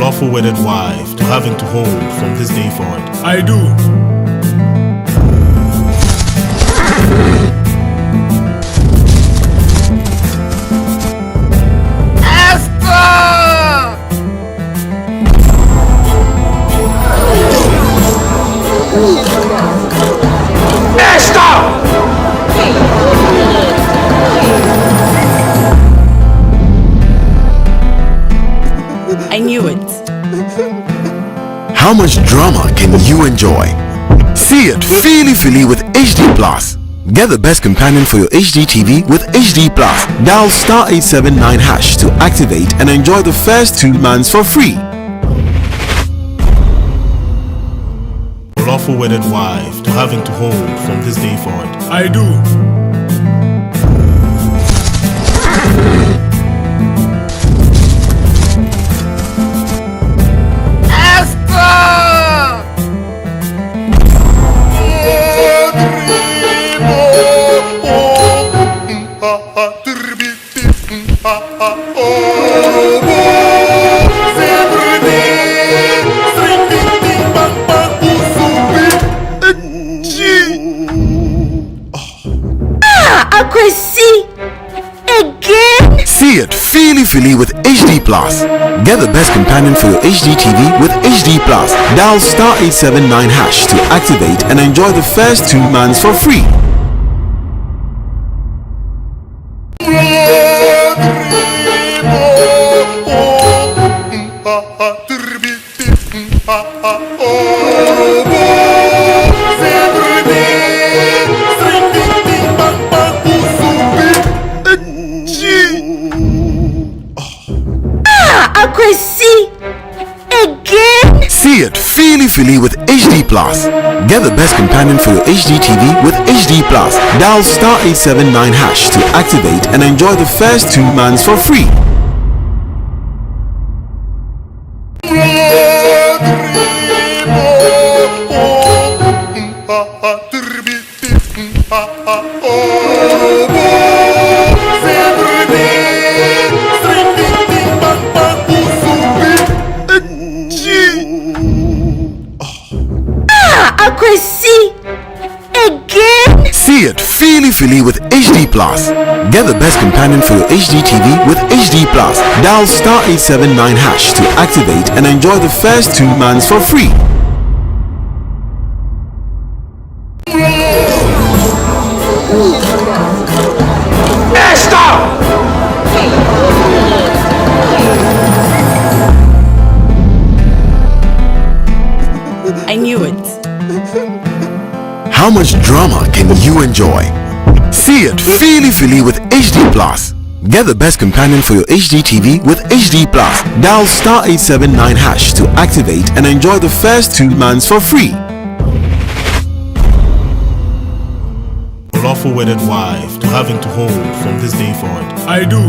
lawful wedded wife to having to hold from this day forward? I do. I knew it. How much drama can you enjoy? See it feely with HD Plus. Get the best companion for your HD TV with HD Plus. Dial *879# to activate and enjoy the first 2 months for free. Lawful wedded wife to having to hold from this day forward? I do. See it feely with HD Plus. Get the best companion for your HD TV with HD Plus. Dial *879# to activate and enjoy the first 2 months for free. See it feely with HD Plus. Get the best companion for your HD TV with HD Plus. Dial *879# to activate and enjoy the first 2 months for free. See it feely with HD Plus. Get the best companion for your HD TV with HD Plus. Dial *879# to activate and enjoy the first 2 months for free. I knew it. How much drama can you enjoy? See it feely with HD Plus. Get the best companion for your HD TV with HD Plus. Dial *879# to activate and enjoy the first 2 months for free. Lawful wedded wife to having to hold from this day forward? I do.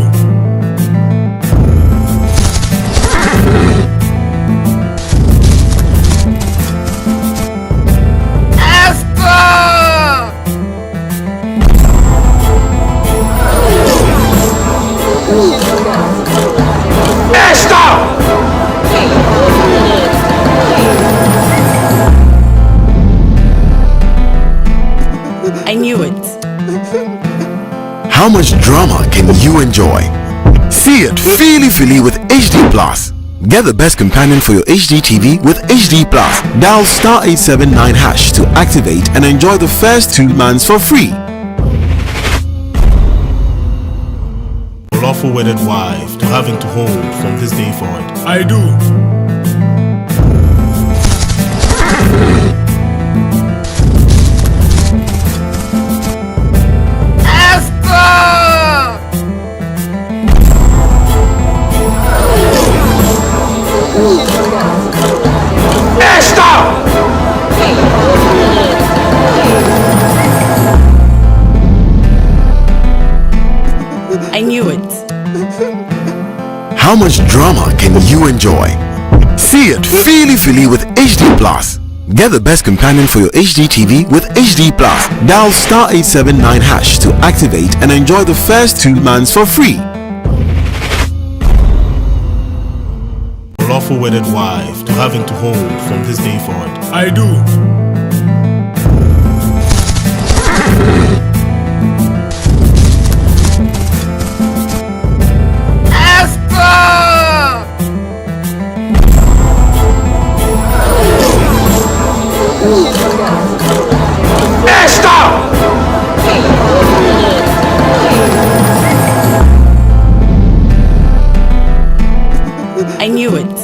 I knew it. How much drama can you enjoy? See it feely with HD Plus. Get the best companion for your HD TV with HD Plus. Dial *879# to activate and enjoy the first 2 months for free. Lawful wedded wife to having to hold from this day forward? I do. I knew it. How much drama can you enjoy? See it feely with HD Plus. Get the best companion for your HD TV with HD Plus. Dial *879# to activate and enjoy the first 2 months for free. lawful wedded wife to having to hold from this day forward? I do. I knew it.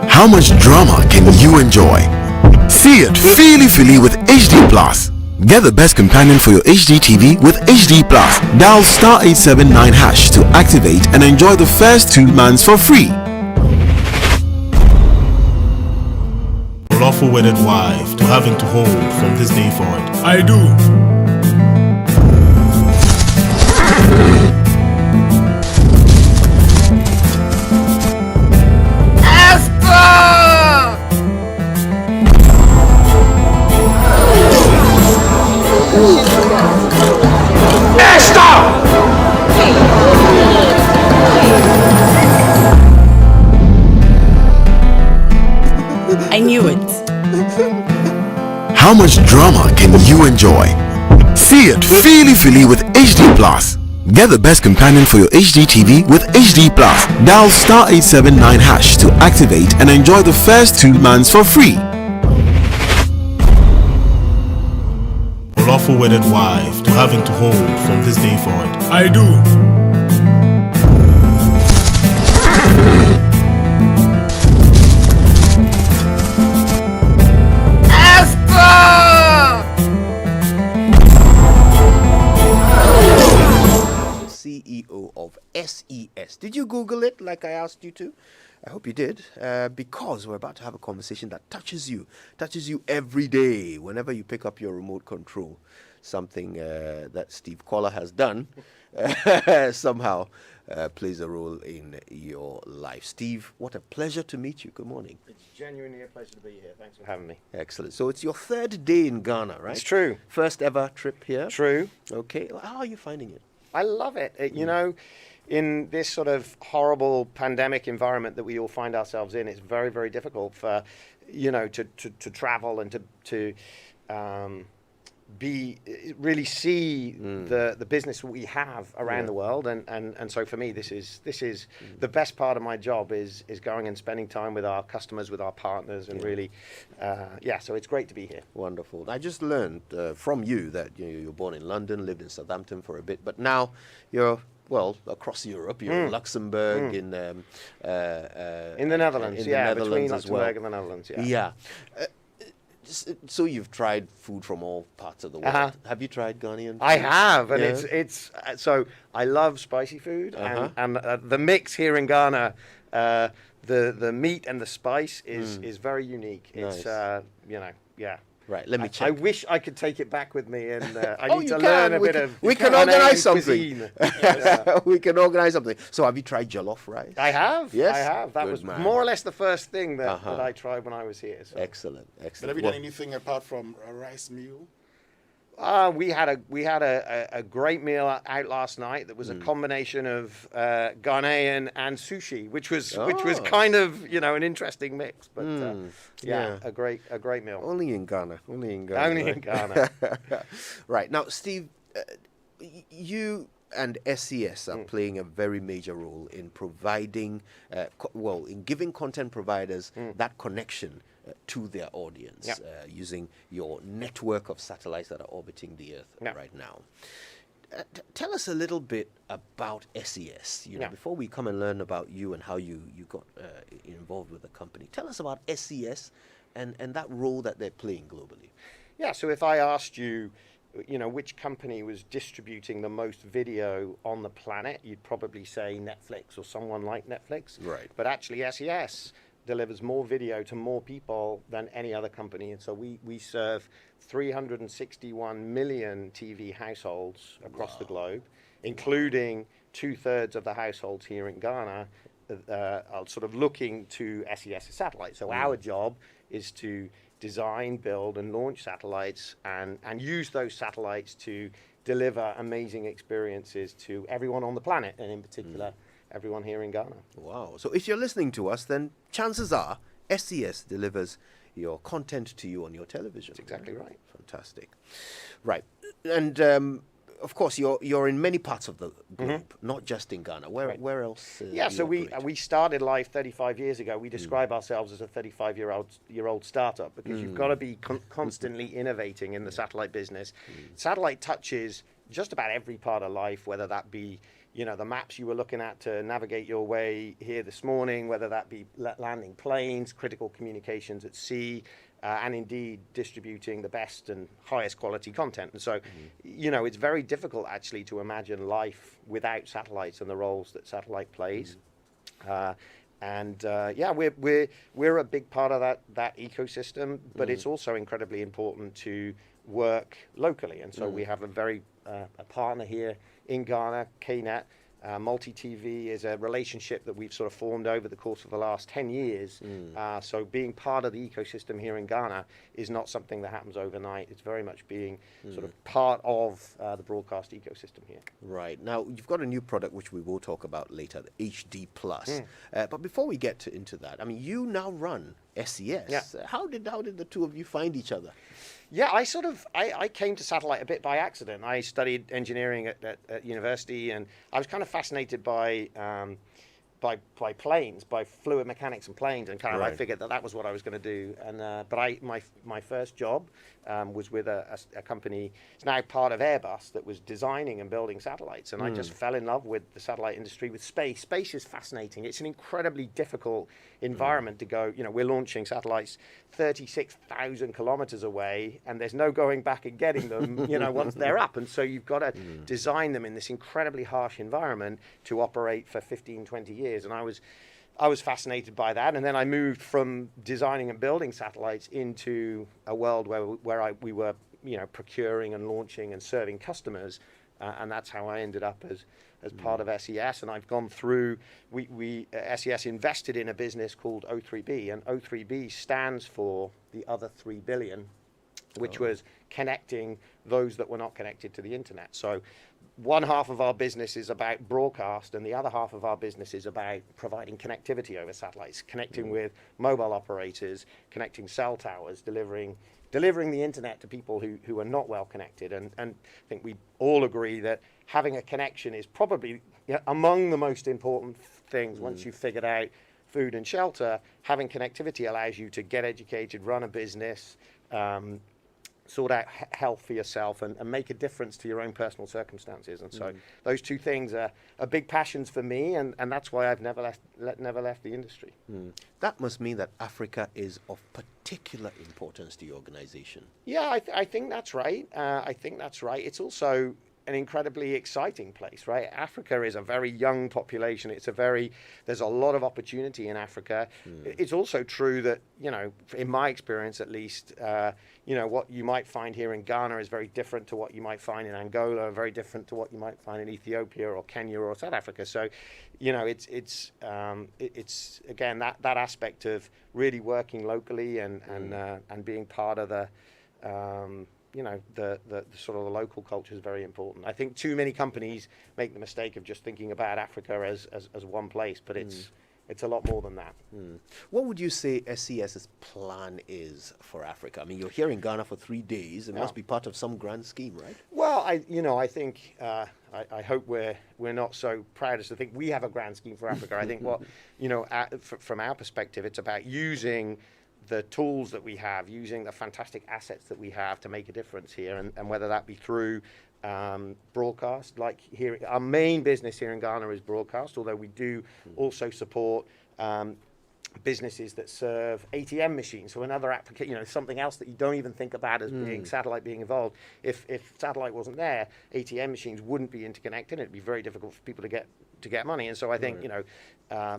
How much drama can you enjoy? See it feely with HD Plus. Get the best companion for your HD TV with HD Plus. Dial star 879 hash to activate and enjoy the first 2 months for free. Lawful wedded wife to having to hold from this day forward? I do. I knew it. How much drama can you enjoy? See it feely with HD Plus. Get the best companion for your HD TV with HD Plus. Dial star 879 hash to activate and enjoy the first 2 months for free. Lawful wedded wife to having to hold from this day forward? I do. CEO of SES. Did you Google it like I asked you to? I hope you did, because we're about to have a conversation that touches you every day whenever you pick up your remote control. Something that Steve Collar has done somehow plays a role in your life. Steve, what a pleasure to meet you. Good morning. It's genuinely a pleasure to be here. Thanks for having me. Excellent. So it's your 3rd day in Ghana, right? It's true. First ever trip here? True. Okay. How are you finding it? I love it. You know, in this sort of horrible pandemic environment that we all find ourselves in, it's very, very difficult for, you know, to travel and to really see the business that we have around the world, and so for me this is the best part of my job is going and spending time with our customers, with our partners, and really so it's great to be here. Wonderful. I just learned from you that you were born in London, lived in Southampton for a bit, but now you're across Europe. You're in Luxembourg, in the Netherlands, in the Netherlands between as Luxembourg well. and the Netherlands, So you've tried food from all parts of the world. Have you tried Ghanaian food? I have, and it's so I love spicy food, and the mix here in Ghana, the meat and the spice is very unique. Nice. It's Right, let me check. I wish I could take it back with me, and I Oh, need you to can. learn a We bit can- of. we can Ghanaian organize something. cuisine. We can organize something. So have you tried jollof rice? I have. Yes? I have. That Good was man. more or less the first thing that I tried when I was here. So. Excellent. But have you done anything apart from a rice meal? We had a great meal out last night that was a combination of Ghanaian and sushi, which was kind of an interesting mix. But a great meal. Only in Ghana. Only right? in Ghana. Right. Now, Steve, you and SES are playing a very major role in providing, in giving content providers that connection to their audience using your network of satellites that are orbiting the Earth right now. Tell us a little bit about SES. Before we come and learn about you and how you got involved with the company. Tell us about SES and that role that they're playing globally. Yeah. So if I asked you, which company was distributing the most video on the planet, you'd probably say Netflix or someone like Netflix. Right. But actually, SES delivers more video to more people than any other company, and so we serve 361 million TV households across the globe, including 2/3 of the households here in Ghana are sort of looking to SES satellites. So our job is to design, build, and launch satellites, and use those satellites to deliver amazing experiences to everyone on the planet, and in particular everyone here in Ghana. Wow. So if you're listening to us, then chances are SES delivers your content to you on your television. That's exactly right. Fantastic. Right. And of course, you're in many parts of the globe, not just in Ghana. Where else? Yeah, do so you operate? we started life 35 years ago. We describe ourselves as a 35-year-old startup because you've got to be constantly innovating in the satellite business. Satellite touches just about every part of life, whether that be the maps you were looking at to navigate your way here this morning, whether that be landing planes, critical communications at sea, and indeed distributing the best and highest quality content. And so, it's very difficult actually to imagine life without satellites and the roles that satellite plays. We're a big part of that ecosystem, but it's also incredibly important to work locally. And so we have a partner here in Ghana, KNET. Multi-TV is a relationship that we've sort of formed over the course of the last 10 years. So being part of the ecosystem here in Ghana is not something that happens overnight. It's very much being sort of part of the broadcast ecosystem here. Right. Now, you've got a new product which we will talk about later, the HD Plus. But before we get into that, I mean, you now run SES. Yeah. How did the two of you find each other? Yeah, I came to satellite a bit by accident. I studied engineering at university, and I was kind of fascinated by planes, by fluid mechanics and planes, and kind of I figured that was what I was going to do. And but my first job was with a company. It's now part of Airbus that was designing and building satellites, and I just fell in love with the satellite industry, with space. Space is fascinating. It's an incredibly difficult environment to go. We're launching satellites 36,000 kilometers away, and there's no going back and getting them. Once they're up, and so you've got to design them in this incredibly harsh environment to operate for 15, 20 years. And I was fascinated by that, and then I moved from designing and building satellites into a world where we were procuring and launching and serving customers, and that's how I ended up as part of SES. And I've gone through. SES invested in a business called O3B, and O3B stands for the other 3 billion, which was connecting those that were not connected to the internet. So one half of our business is about broadcast, and the other half of our business is about providing connectivity over satellites, connecting with mobile operators, connecting cell towers, delivering the internet to people who are not well connected. And I think we all agree that having a connection is probably among the most important things. Once you've figured out food and shelter, having connectivity allows you to get educated, run a business, sort out health for yourself, and make a difference to your own personal circumstances. And so those two things are big passions for me, and that's why I've never left the industry. That must mean that Africa is of particular importance to your organization. Yeah, I think that's right. It's also an incredibly exciting place, right? Africa is a very young population. There's a lot of opportunity in Africa. It's also true that, in my experience at least, what you might find here in Ghana is very different to what you might find in Angola, very different to what you might find in Ethiopia or Kenya or South Africa. So, it's again, that aspect of really working locally and being part of the sort of the local culture is very important. I think too many companies make the mistake of just thinking about Africa as one place, but it's a lot more than that. What would you say SES's plan is for Africa? I mean, you're here in Ghana for 3 days. It must be part of some grand scheme, right? Well, I think I hope we're not so proud as to think we have a grand scheme for Africa. I think from our perspective, it's about using the tools that we have, using the fantastic assets that we have to make a difference here, and whether that be through broadcast, like here, our main business here in Ghana is broadcast, although we do also support businesses that serve ATM machines. So another application, something else that you don't even think about as being satellite being involved. If satellite wasn't there, ATM machines wouldn't be interconnected. It'd be very difficult for people to get money. And so I think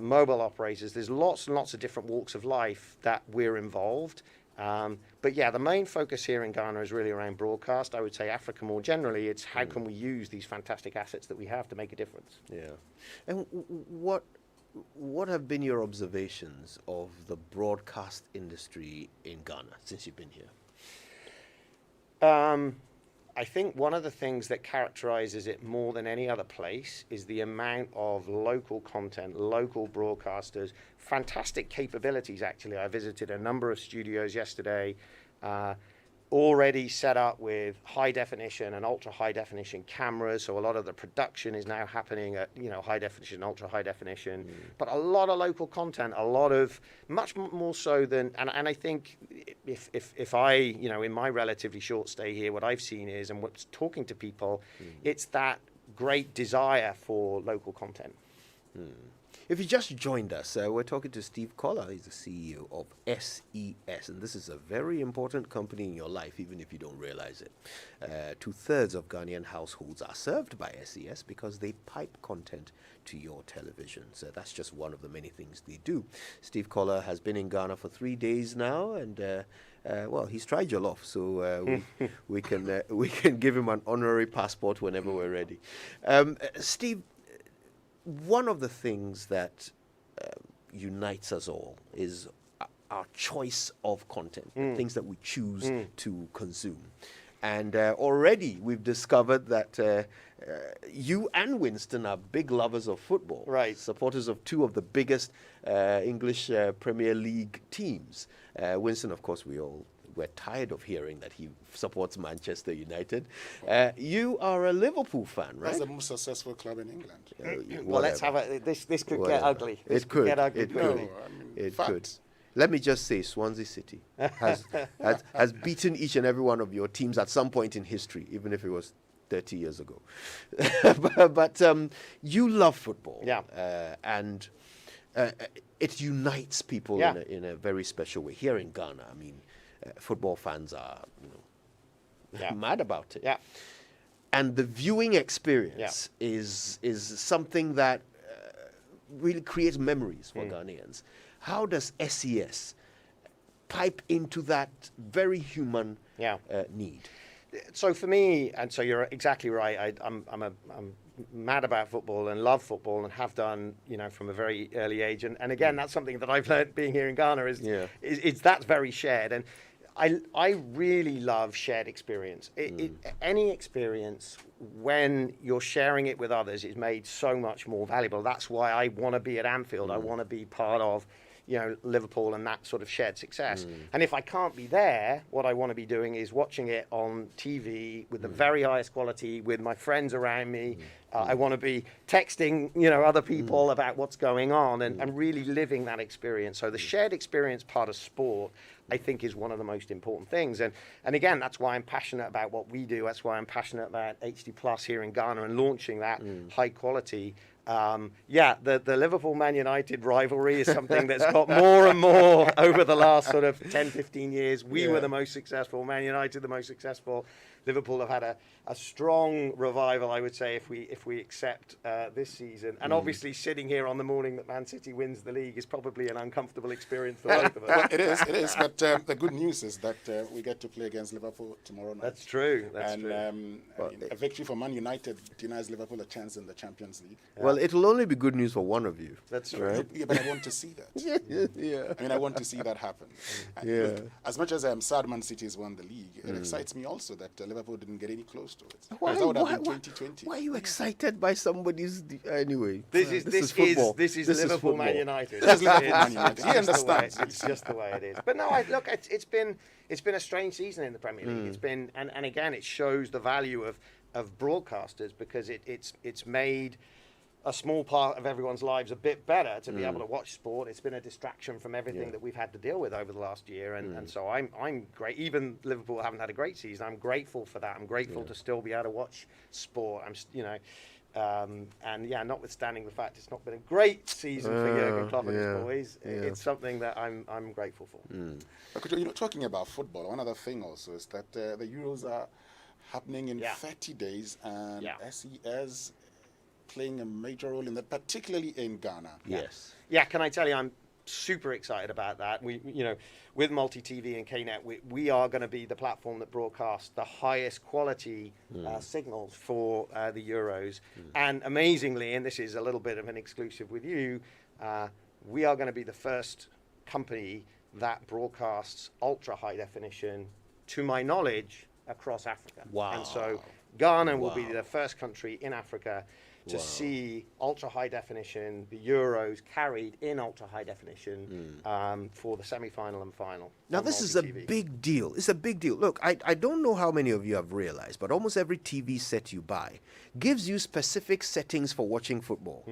mobile operators, there's lots and lots of different walks of life that we're involved. But yeah, the main focus here in Ghana is really around broadcast. I would say Africa more generally, it's how can we use these fantastic assets that we have to make a difference. Yeah. And what have been your observations of the broadcast industry in Ghana since you've been here? I think one of the things that characterizes it more than any other place is the amount of local content, local broadcasters, fantastic capabilities, actually. I visited a number of studios yesterday, already set up with high definition and ultra high definition cameras. So a lot of the production is now happening at, high definition, ultra high definition, but a lot of local content, a lot of much more so than, and I think if I, in my relatively short stay here, what I've seen is, and what's talking to people, it's that great desire for local content. If you just joined us, we're talking to Steve Collar. He's the CEO of SES, and this is a very important company in your life, even if you don't realize it. 2/3 of Ghanaian households are served by SES because they pipe content to your television. So that's just one of the many things they do. Steve Collar has been in Ghana for 3 days now, and well, he's tried jollof, so we can give him an honorary passport whenever we're ready. Steve, one of the things that unites us all is our choice of content, the things that we choose to consume. And already we've discovered that you and Winston are big lovers of football. Right. Supporters of two of the biggest English Premier League teams. Winston, of course, we're tired of hearing that he supports Manchester United. You are a Liverpool fan, right? That's the most successful club in England. Well, let's have this could get ugly. This It could. get ugly It quickly. could. I mean, It fact. could. Let me just say, Swansea City has beaten each and every one of your teams at some point in history, even if it was 30 years ago. but you love football. Yeah. And it unites people Yeah. in a very special way. Here in Ghana, I mean, football fans are mad about it. Yeah. And the viewing experience is something that really creates memories for Ghanaians. How does SES pipe into that very human need? So for me, and so you're exactly right. I'm mad about football and love football and have done, from a very early age. And again, that's something that I've learned being here in Ghana is that's very shared. And I really love shared experience. Any experience, when you're sharing it with others, is made so much more valuable. That's why I want to be at Anfield. I want to be part of, Liverpool and that sort of shared success. And if I can't be there, what I want to be doing is watching it on TV with the very highest quality, with my friends around me. I want to be texting, other people about what's going on and really living that experience. So the shared experience part of sport, I think, is one of the most important things. And again, that's why I'm passionate about what we do. That's why I'm passionate about HD Plus here in Ghana and launching that high quality. The Liverpool Man United rivalry is something that's got more and more over the last sort of 10, 15 years. We were the most successful, Man United the most successful. Liverpool have had a strong revival, I would say, if we accept this season. And obviously, sitting here on the morning that Man City wins the league is probably an uncomfortable experience for both of us. Well, it is. But the good news is that we get to play against Liverpool tomorrow night. That's true. A victory for Man United denies Liverpool a chance in the Champions League. Well, it'll only be good news for one of you. That's true. Right? Yeah, but I want to see that. Yeah. I mean, I want to see that happen. And look, as much as I'm sad Man City has won the league, it excites me also that Liverpool didn't get any close to it. Why, Because that would have why, been why, 2020. why are you excited by somebody's anyway? This is football. This is This is Liverpool Man football. United. This is Liverpool Man It's United. He just the way- understands. It's just the way it is. But no, look, it's been a strange season in the Premier League. It's been, and again, it shows the value of broadcasters, because it's made a small part of everyone's lives a bit better to be able to watch sport. It's been a distraction from everything that we've had to deal with over the last year, and so I'm great. Even Liverpool haven't had a great season. I'm grateful for that. I'm grateful to still be able to watch sport. Notwithstanding the fact it's not been a great season for Jurgen Klopp and his boys, it's something that I'm grateful for. But, talking about football, one other thing also is that the Euros are happening in 30 days, and SES playing a major role in that, particularly in Ghana. Yes. Yeah, can I tell you, I'm super excited about that. We, with multi-TV and KNet, we are going to be the platform that broadcasts the highest quality signals for the Euros. And amazingly, and this is a little bit of an exclusive with you, we are going to be the first company that broadcasts ultra high definition, to my knowledge, across Africa. Wow. And so Ghana will be the first country in Africa to see ultra high definition, the Euros carried in ultra high definition for the semi-final and final. Now this is a big deal. It's a big deal. Look, I don't know how many of you have realized, but almost every TV set you buy gives you specific settings for watching football.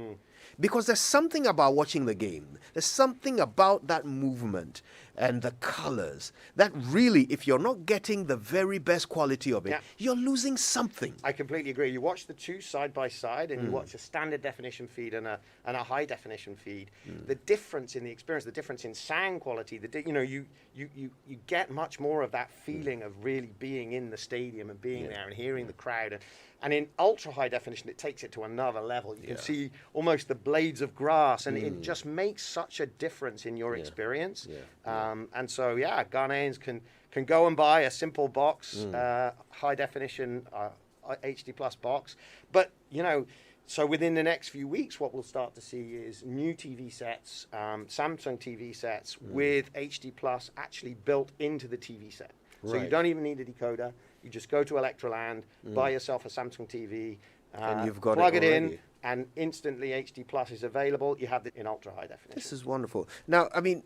Because there's something about watching the game. There's something about that movement and the colors that really, if you're not getting the very best quality of it, you're losing something. I completely agree. You watch the two side by side, and you watch a standard definition feed and a high definition feed. The difference in the experience, the difference in sound quality, you get much more of that feeling of really being in the stadium and being there and hearing the crowd. And in ultra high definition, it takes it to another level. You can see almost the blades of grass, and it just makes such a difference in your experience. And so, Ghanaians can go and buy a simple box, high definition HD plus box. But, so within the next few weeks, what we'll start to see is new TV sets, Samsung TV sets with HD plus actually built into the TV set. So you don't even need a decoder. You just go to Electroland, buy yourself a Samsung TV, and you've got plug it in, already. and instantly HD Plus is available. You have it in ultra high definition. This is wonderful. Now, I mean,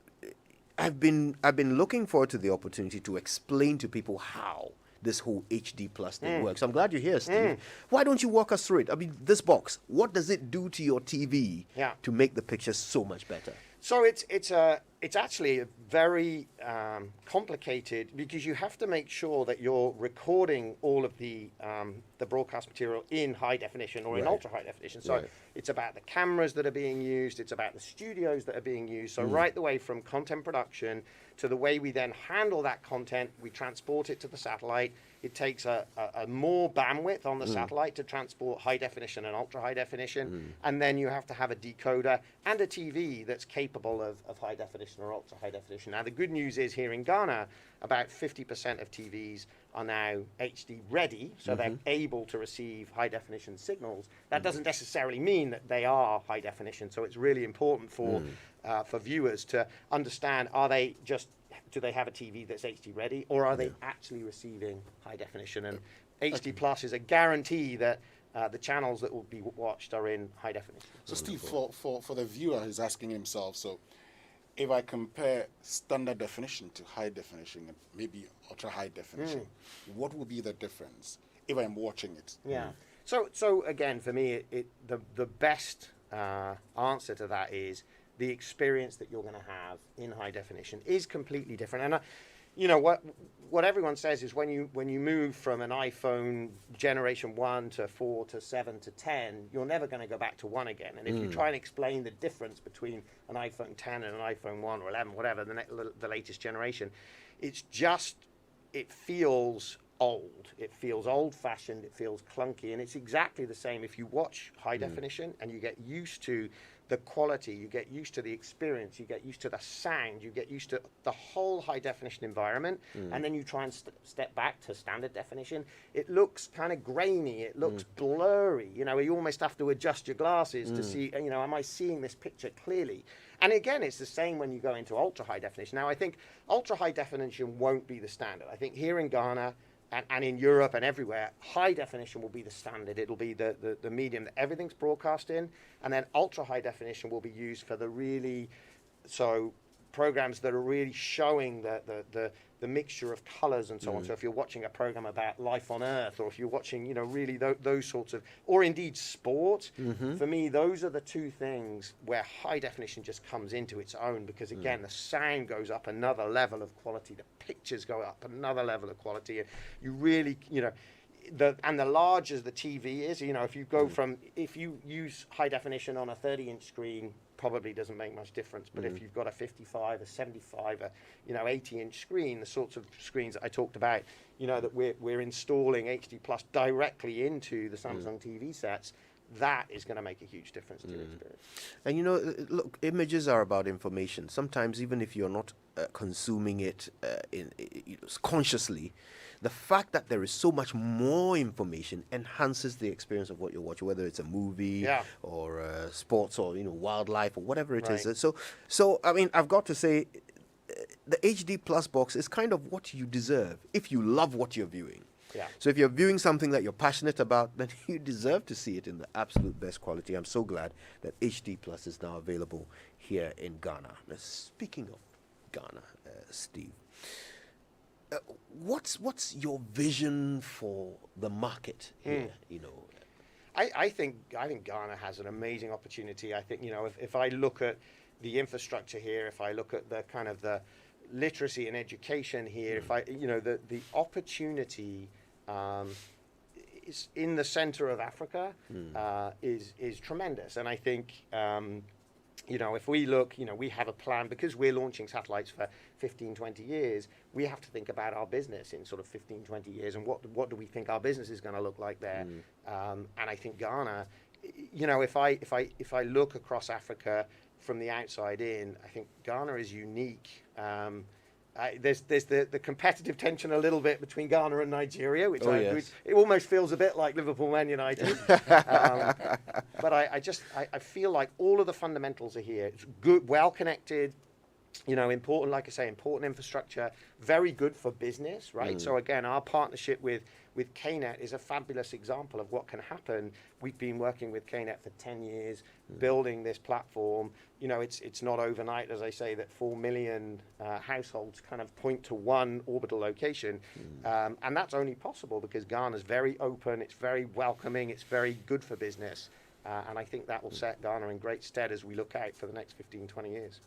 I've been looking forward to the opportunity to explain to people how this whole HD Plus thing works. I'm glad you're here, Steve. Why don't you walk us through it? I mean, this box, what does it do to your TV to make the pictures so much better? So it's actually a very complicated, because you have to make sure that you're recording all of the broadcast material in high definition or in ultra high definition. So it's about the cameras that are being used, it's about the studios that are being used. So right the way from content production to the way we then handle that content, we transport it to the satellite. It takes a more bandwidth on the satellite to transport high definition and ultra high definition. And then you have to have a decoder and a TV that's capable of high definition or ultra high definition. Now, the good news is here in Ghana, about 50% of TVs are now HD ready, so they're able to receive high definition signals. That doesn't necessarily mean that they are high definition, so it's really important for viewers to understand, do they have a TV that's HD ready, or are they actually receiving high definition? And HD Plus is a guarantee that the channels that will be watched are in high definition. So Steve, for the viewer who's asking himself, so if I compare standard definition to high definition and maybe ultra high definition, what will be the difference if I'm watching it? Yeah. So again, for me, the best answer to that is the experience that you're going to have in high definition is completely different. And what everyone says is when you move from an iPhone generation 1 to 4 to 7 to 10, you're never going to go back to 1 again. And if you try and explain the difference between an iPhone 10 and an iPhone 1 or 11, whatever, the latest generation, it feels old. It feels old-fashioned. It feels clunky. And it's exactly the same if you watch high definition and you get used to the quality, you get used to the experience, you get used to the sound, you get used to the whole high definition environment, and then you try and step back to standard definition. It looks kind of grainy, it looks blurry, you almost have to adjust your glasses to see, am I seeing this picture clearly? And again, it's the same when you go into ultra high definition. Now, I think ultra high definition won't be the standard. I think here in Ghana, and in Europe and everywhere, high definition will be the standard. It'll be the medium that everything's broadcast in, and then ultra high definition will be used for the programs that are really showing the mixture of colors and so on. So if you're watching a program about life on Earth, or if you're watching, really those sorts of, or indeed sport, for me, those are the two things where high definition just comes into its own, because again, the sound goes up another level of quality, the pictures go up another level of quality, and you really, and the larger the TV is, if you go if you use high definition on a 30-inch screen, probably doesn't make much difference. But if you've got a 55, a 75, a 80-inch screen, the sorts of screens that I talked about, that we're installing HD Plus directly into the Samsung TV sets, that is going to make a huge difference to your experience. And look, images are about information. Sometimes even if you're not consuming it consciously, the fact that there is so much more information enhances the experience of what you're watching, whether it's a movie or sports or wildlife or whatever it is. So I mean, I've got to say, the HD Plus box is kind of what you deserve if you love what you're viewing. Yeah. So if you're viewing something that you're passionate about, then you deserve to see it in the absolute best quality. I'm so glad that HD Plus is now available here in Ghana. Now, speaking of Ghana, Steve, what's your vision for the market here? You know, I think Ghana has an amazing opportunity. I think, you know, if I look at the infrastructure here, if I look at the kind of the literacy and education here, if I, you know, the opportunity is in the center of Africa is tremendous. And I think, you know, if we look, you know, we have a plan because we're launching satellites for 15, 20 years. We have to think about our business in sort of 15, 20 years, and what do we think our business is going to look like there? And I think Ghana, you know, if I look across Africa from the outside in, I think Ghana is unique. There's the competitive tension a little bit between Ghana and Nigeria, which which it almost feels a bit like Liverpool Man United. But I feel like all of the fundamentals are here. It's good, well connected, you know, important, like I say, important infrastructure, very good for business, right? So again, our partnership with KNET is a fabulous example of what can happen. We've been working with KNET for 10 years, building this platform. You know, it's not overnight, as I say, that 4 million households kind of point to one orbital location. And that's only possible because Ghana's very open, it's very welcoming, it's very good for business. And I think that will set Ghana in great stead as we look out for the next 15, 20 years.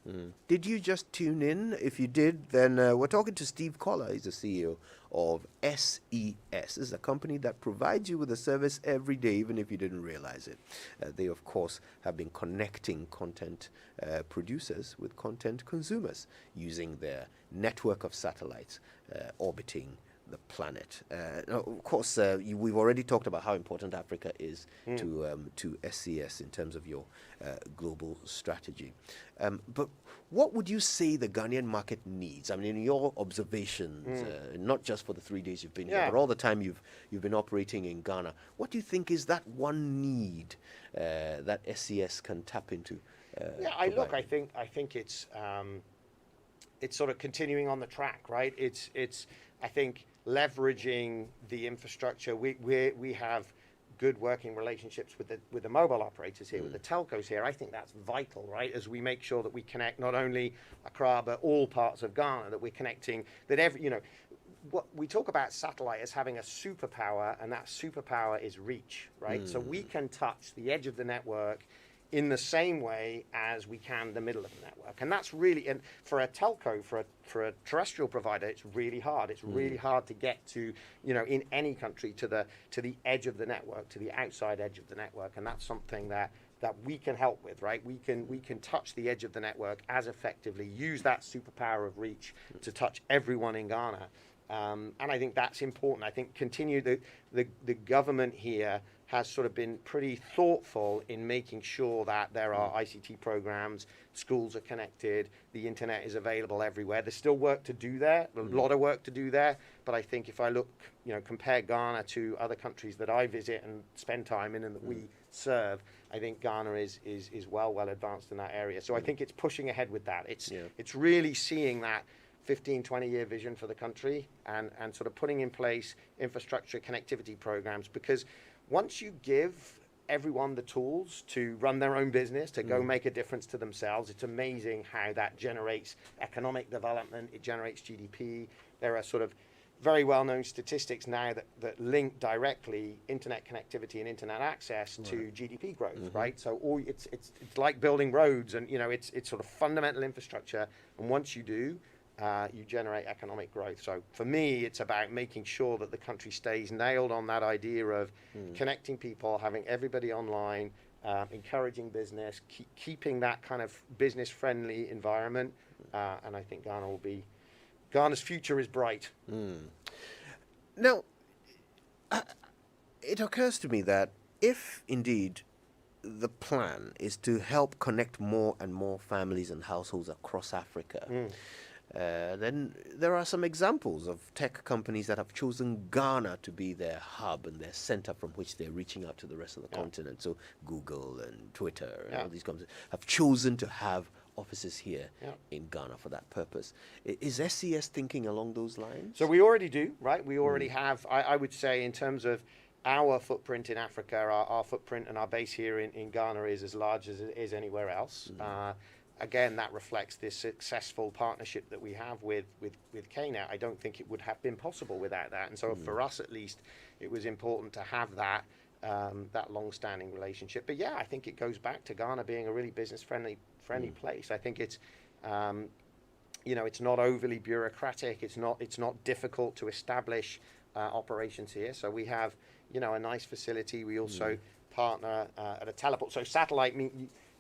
Did you just tune in? If you did, then we're talking to Steve Collar. He's the CEO of SES. This is a company that provides you with a service every day, even if you didn't realize it. They, of course, have been connecting content producers with content consumers using their network of satellites orbiting the planet. Of course, we've already talked about how important Africa is to SES in terms of your global strategy. But what would you say the Ghanaian market needs? I mean, in your observations, not just for the 3 days you've been here, but all the time you've been operating in Ghana, what do you think is that one need that SES can tap into? I think it's sort of continuing on the track, right? It's I think leveraging the infrastructure. We have good working relationships with the mobile operators here, with the telcos here. I think that's vital, right? As we make sure that we connect not only Accra but all parts of Ghana, that we're connecting, that every, you know, what we talk about satellite as having a superpower, and that superpower is reach, right? So we can touch the edge of the network in the same way as we can the middle of the network. And that's really, and for a telco, for a terrestrial provider, it's really hard. It's really hard to get to, you know, in any country to the edge of the network, to the outside edge of the network. And that's something that we can help with, right? We can touch the edge of the network as effectively, use that superpower of reach to touch everyone in Ghana. And I think that's important. I think the government here has sort of been pretty thoughtful in making sure that there are ICT programs, schools are connected, the internet is available everywhere. There's still work to do there, a lot of work to do there. But I think if I look, you know, compare Ghana to other countries that I visit and spend time in and that we serve, I think Ghana is well advanced in that area. So I think it's pushing ahead with that. It's really seeing that 15, 20-year vision for the country and sort of putting in place infrastructure connectivity programs, because once you give everyone the tools to run their own business, to go make a difference to themselves, it's amazing how that generates economic development, it generates GDP. There are sort of very well-known statistics now that link directly internet connectivity and internet access to GDP growth, right? So it's like building roads, and, you know, it's sort of fundamental infrastructure, and once you do, you generate economic growth. So for me, it's about making sure that the country stays nailed on that idea of connecting people, having everybody online, encouraging business, keeping that kind of business-friendly environment. And I think Ghana's future is bright. Now, it occurs to me that if indeed the plan is to help connect more and more families and households across Africa, then there are some examples of tech companies that have chosen Ghana to be their hub and their center from which they're reaching out to the rest of the continent. So Google and Twitter and all these companies have chosen to have offices here in Ghana for that purpose. Is SES thinking along those lines? So we already do, right? We already have, I would say, in terms of our footprint in Africa, our footprint and our base here in Ghana is as large as it is anywhere else. Again, that reflects this successful partnership that we have with KNET. I don't think it would have been possible without that. And so for us, at least, it was important to have that long-standing relationship. But yeah, I think it goes back to Ghana being a really business-friendly place. I think it's, it's not overly bureaucratic. It's not difficult to establish operations here. So we have, a nice facility. We also partner at a teleport. So satellite,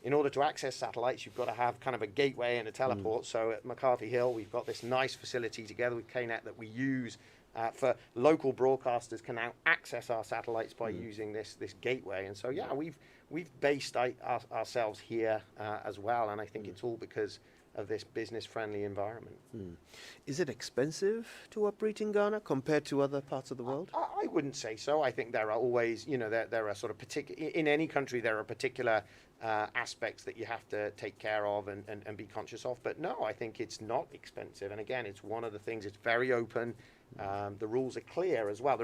in order to access satellites, you've got to have kind of a gateway and a teleport. So at McCarthy Hill, we've got this nice facility together with KNET that we use for local broadcasters can now access our satellites by using this gateway. And so, yeah, we've based ourselves here as well. And I think it's all because of this business-friendly environment. Is it expensive to operate in Ghana compared to other parts of the world? I wouldn't say so. I think there are always, there are sort of particular, in any country, there are particular aspects that you have to take care of and be conscious of. But no, I think it's not expensive. And again, it's one of the things, it's very open. The rules are clear as well.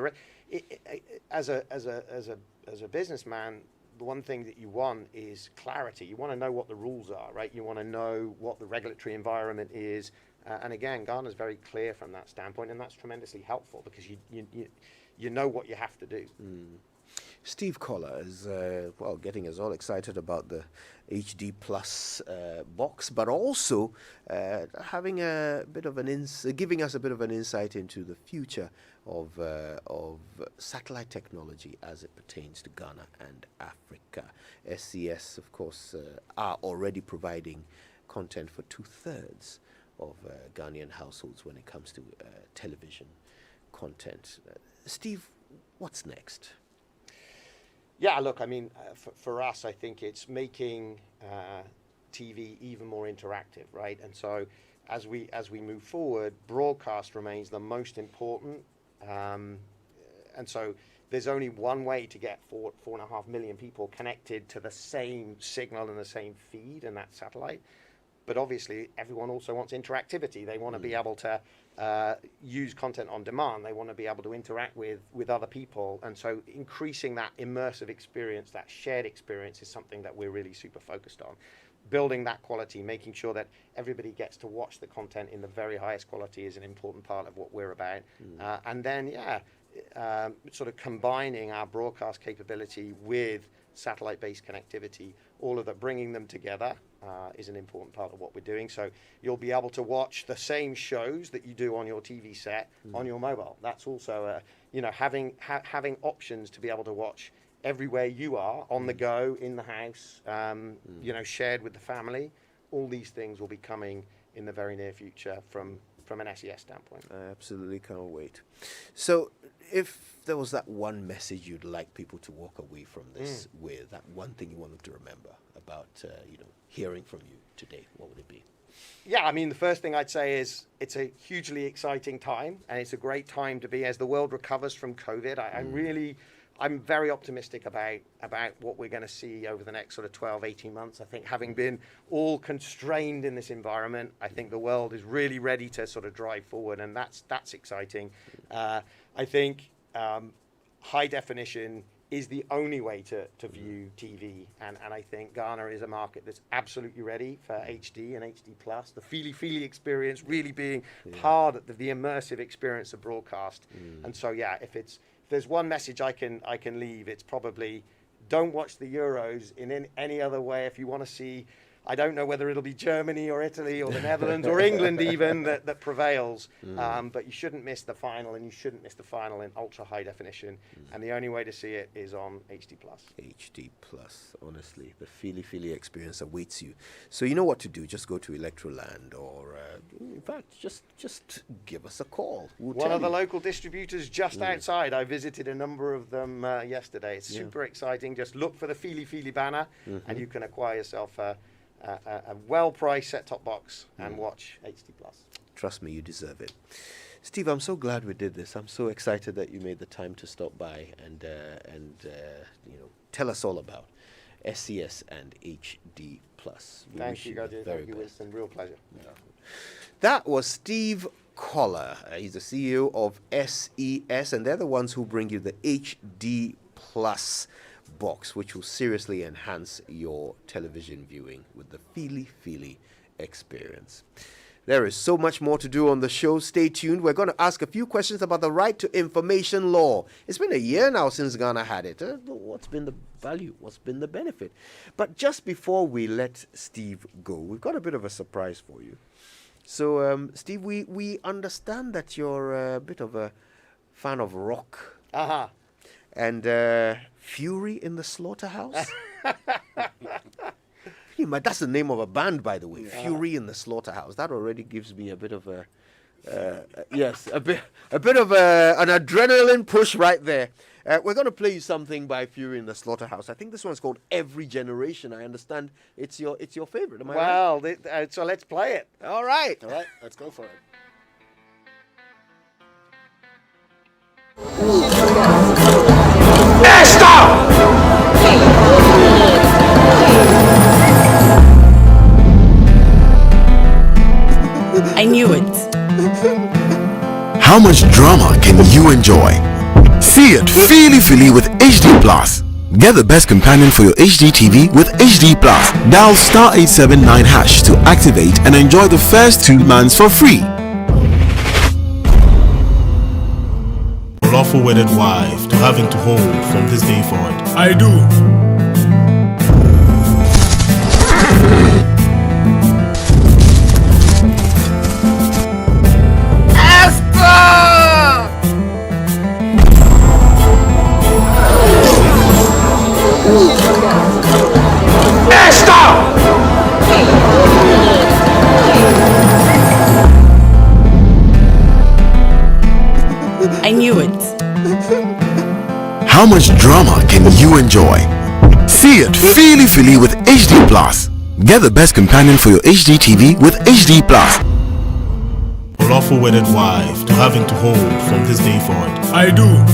As a businessman, the one thing that you want is clarity. You want to know what the rules are, right? You want to know what the regulatory environment is. And again, Ghana's very clear from that standpoint, and that's tremendously helpful because you know what you have to do. Steve Collar is getting us all excited about the HD Plus box, but also having giving us a bit of an insight into the future of satellite technology as it pertains to Ghana and Africa. SES, of course, are already providing content for 2/3 of Ghanaian households when it comes to television content. Steve, what's next? Yeah, look, I mean, for us, I think it's making TV even more interactive, right? And so as we move forward, broadcast remains the most important. And so there's only one way to get 4.5 million people connected to the same signal and the same feed, and that's satellite. But obviously, everyone also wants interactivity. They want to be able to use content on demand. They want to be able to interact with other people. And so increasing that immersive experience, that shared experience, is something that we're really super focused on. Building that quality, making sure that everybody gets to watch the content in the very highest quality is an important part of what we're about. And then, sort of combining our broadcast capability with satellite-based connectivity, all of that, bringing them together is an important part of what we're doing. So you'll be able to watch the same shows that you do on your TV set on your mobile. That's also, having options to be able to watch everywhere you are, on the go, in the house, shared with the family. All these things will be coming in the very near future from an SES standpoint. I absolutely can't wait. So if there was that one message you'd like people to walk away from this with, that one thing you want them to remember about, hearing from you today, what would it be? Yeah, I mean, the first thing I'd say is it's a hugely exciting time, and it's a great time to be as the world recovers from COVID. I'm very optimistic about what we're going to see over the next sort of 12, 18 months. I think having been all constrained in this environment, I think the world is really ready to sort of drive forward, and that's exciting. I think high definition is the only way to view TV, and I think Ghana is a market that's absolutely ready for HD and HD Plus, the feely experience really being part of the immersive experience of broadcast. And so, yeah, if there's one message I can leave, it's probably don't watch the Euros in any other way. If you want to see, I don't know whether it'll be Germany or Italy or the Netherlands or England even that prevails, but you shouldn't miss the final, and you shouldn't miss the final in ultra high definition. And the only way to see it is on HD Plus. HD Plus, honestly, the feely experience awaits you. So you know what to do. Just go to Electroland, or in fact, just give us a call. One of the local distributors just outside. I visited a number of them yesterday. It's super exciting. Just look for the feely banner, and you can acquire yourself a well-priced set-top box and watch HD Plus. Trust me, you deserve it. Steve, I'm so glad we did this. I'm so excited that you made the time to stop by and tell us all about SES and HD Plus. We Thank wish you, the Gaji. very Thank you, best. Winston. Real pleasure. That was Steve Collar. He's the CEO of SES, and they're the ones who bring you the HD Plus box, which will seriously enhance your television viewing with the feely experience. There is so much more to do on the show. Stay tuned. We're going to ask a few questions about the right to information law. It's been a year now since Ghana had it. What's been the value? What's been the benefit? But just before we let Steve go, we've got a bit of a surprise for you. So, Steve, we understand that you're a bit of a fan of rock. Uh-huh. And Fury in the Slaughterhouse? That's the name of a band, by the way. Yeah. Fury in the Slaughterhouse. That already gives me a bit of a a bit of an adrenaline push right there. We're going to play you something by Fury in the Slaughterhouse. I think this one's called Every Generation. I understand it's your favorite. Am I right? Well, so let's play it. All right, let's go for it. I knew it. How much drama can you enjoy? See it feely with HD Plus. Get the best companion for your HD TV with HD Plus. Dial *879# to activate and enjoy the first 2 months for free. Lawful wedded wife to having to hold from this day forward. I do. I knew it. How much drama can you enjoy? See it feely with HD Plus. Get the best companion for your HD TV with HD Plus. Lawful wedded wife to having to hold from this day forward. I do.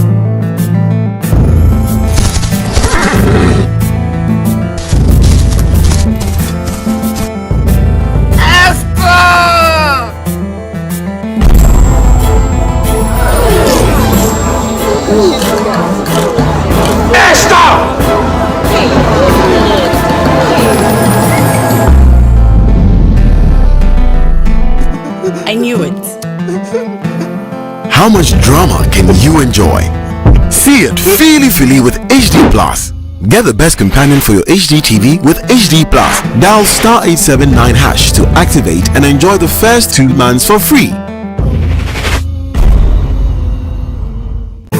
I knew it. How much drama can you enjoy? See it feely with HD Plus. Get the best companion for your HD TV with HD Plus. Dial *879# to activate and enjoy the first 2 months for free.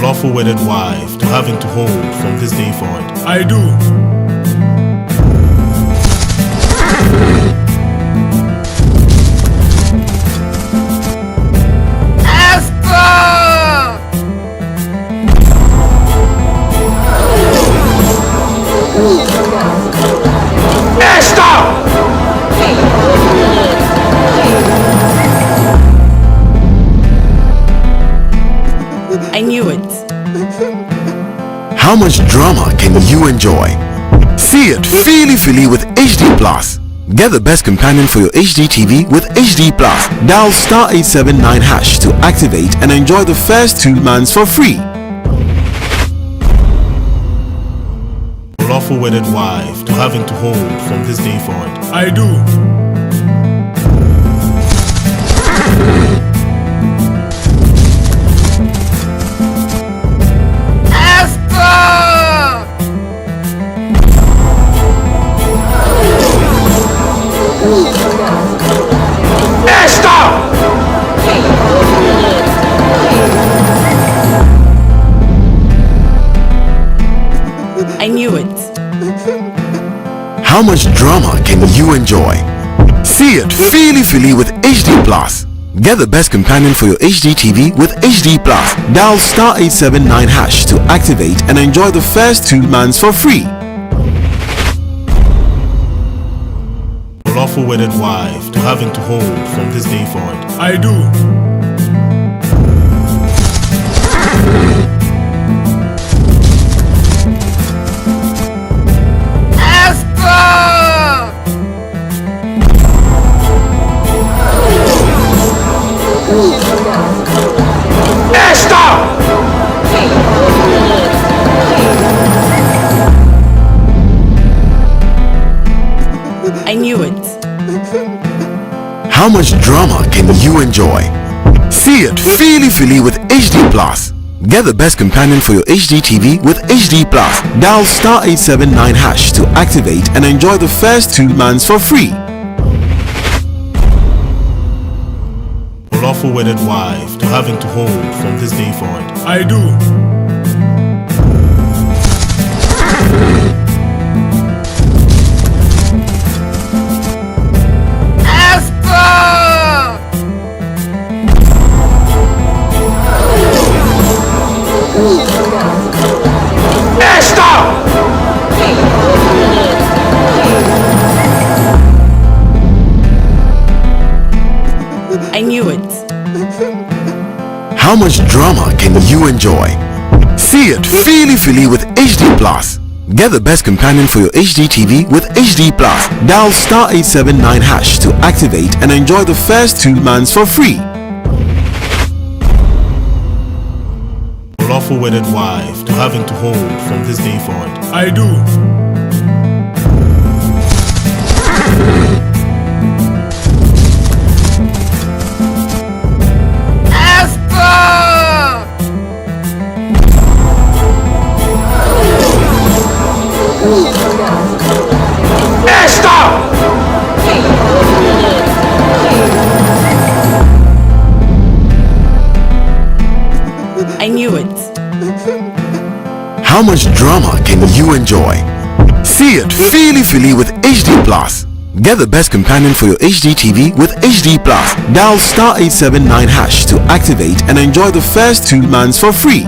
Lawful wedded wife to having to hold from this day forward. I do. I knew it. How much drama can you enjoy? See it feely with HD Plus. Get the best companion for your HD TV with HD Plus. Dial *879# to activate and enjoy the first 2 months for free. Lawful wedded wife to having to hold from this day forward. I do. I knew it. How much drama can you enjoy? See it feely with HD Plus. Get the best companion for your HD TV with HD Plus. Dial *879# to activate and enjoy the first 2 months for free. Lawful wedded wife to having to hold from this day forward. I do. How much drama can you enjoy? See it feely with HD Plus. Get the best companion for your HD TV with HD Plus. Dial star 879 hash to activate and enjoy the first 2 months for free. Lawful wedded wife to having to hold from this day forward. I do. I knew it. How much drama can you enjoy? See it feely with HD Plus. Get the best companion for your HD TV with HD Plus. Dial star 879 hash to activate and enjoy the first 2 months for free. Lawful wedded wife to having to hold from this day forward. I do. I knew it. How much drama can you enjoy? See it feely with HD Plus. Get the best companion for your HD TV with HD Plus. Dial star 879 hash to activate and enjoy the first 2 months for free.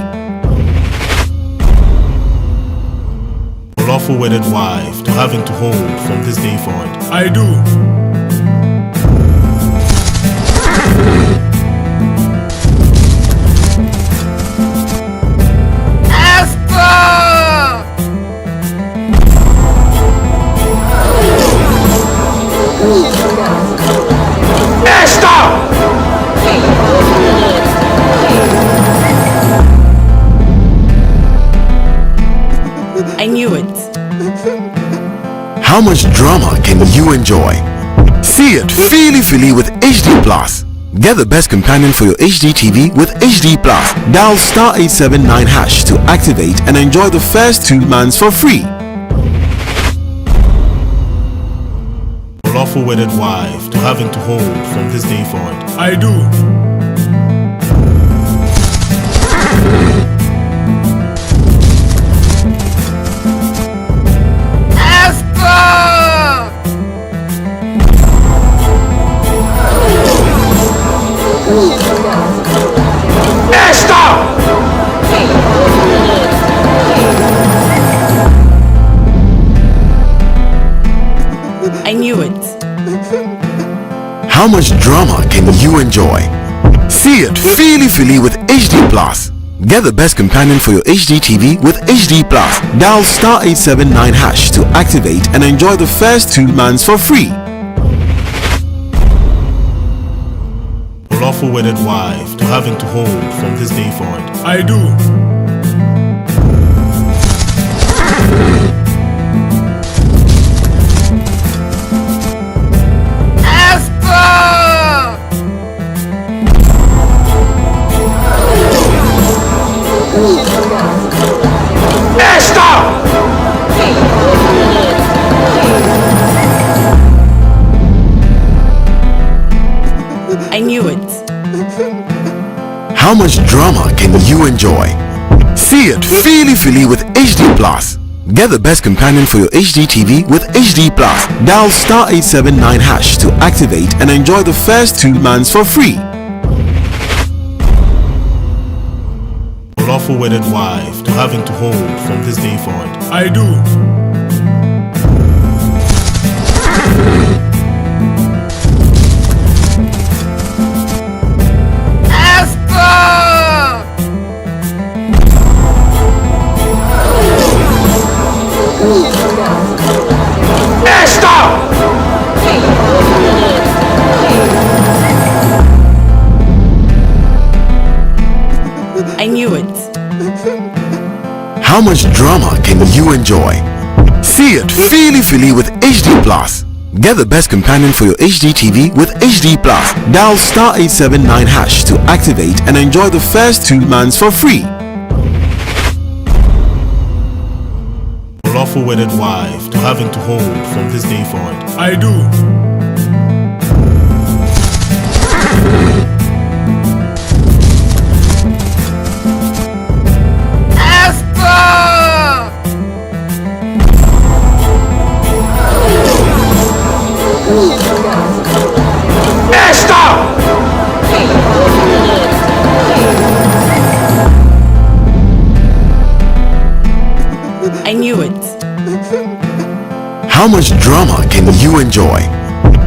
Lawful wedded wife to having to hold from this day forward. I do. I knew it. How much drama can you enjoy? See it feely with HD Plus. Get the best companion for your HD TV with HD Plus. Dial star 879 hash to activate and enjoy the first 2 months for free. Lawful wedded wife to having to hold from this day forward. I do. I knew it. How much drama can you enjoy? See it feely with HD Plus. Get the best companion for your HD TV with HD Plus. Dial star 879 hash to activate and enjoy the first 2 months for free. Lawful wedded wife to having to hold from this day forward. I do. I knew it. How much drama can you enjoy? See it feely with HD Plus. Get the best companion for your HD TV with HD Plus. Dial star 879 hash to activate and enjoy the first 2 months for free. Lawful wedded wife to having to hold from this day forward. I do. I knew it. How much drama can you enjoy? See it feely with HD Plus. Get the best companion for your HD TV with HD Plus. Dial star 879 hash to activate and enjoy the first 2 months for free. Lawful wedded wife to having to hold from this day forward. I do. I knew it. How much drama can you enjoy?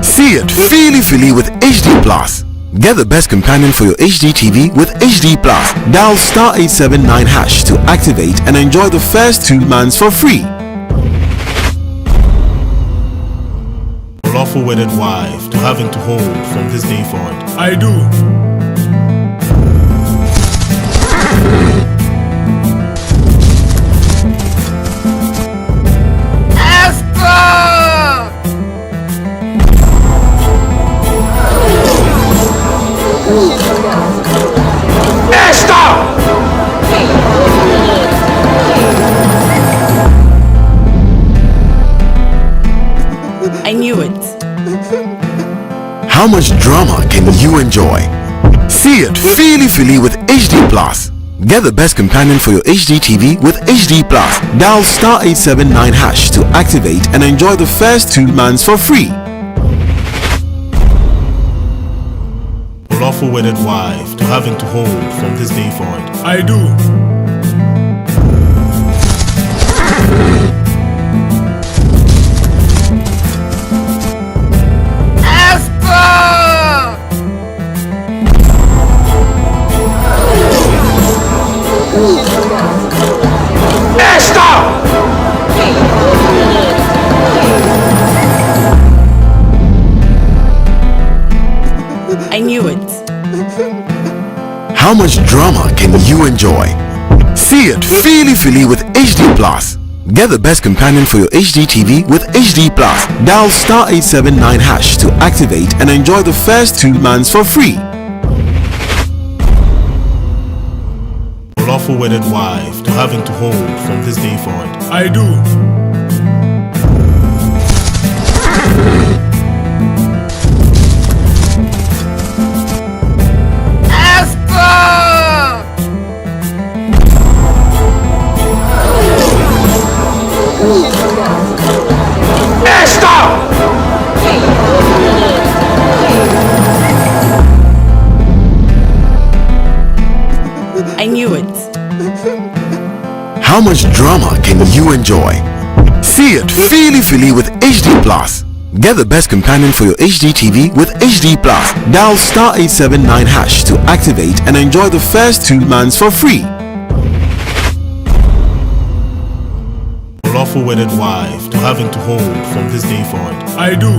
See it feely with HD Plus. Get the best companion for your HD TV with HD Plus. Dial star 879 hash to activate and enjoy the first 2 months for free. Lawful wedded wife to having to hold from this day forward. I do. I knew it. How much drama can you enjoy? See it feely with HD Plus. Get the best companion for your HD TV with HD Plus. Dial star 879 hash to activate and enjoy the first 2 months for free. Lawful wedded wife to having to hold from this day forward. I do. I knew it. How much drama can you enjoy? See it feely with HD Plus. Get the best companion for your HD TV with HD Plus. Dial star 879 hash to activate and enjoy the first 2 months for free. Lawful wedded wife to having to hold from this day forward. I do. I knew it. How much drama can you enjoy? See it feely with HD Plus. Get the best companion for your HD TV with HD Plus. Dial star 879 hash to activate and enjoy the first 2 months for free. Lawful wedded wife to having to hold from this day forward. I do.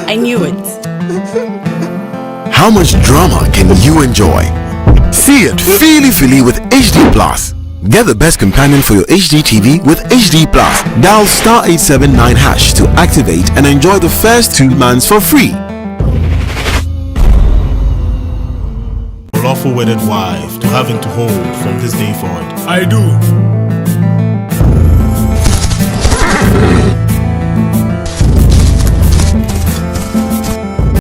I knew it. How much drama can you enjoy? See it feely with HD Plus. Get the best companion for your HD TV with HD Plus. Dial star 879 hash to activate and enjoy the first 2 months for free. Lawful wedded wife to having to hold from this day forward. I do.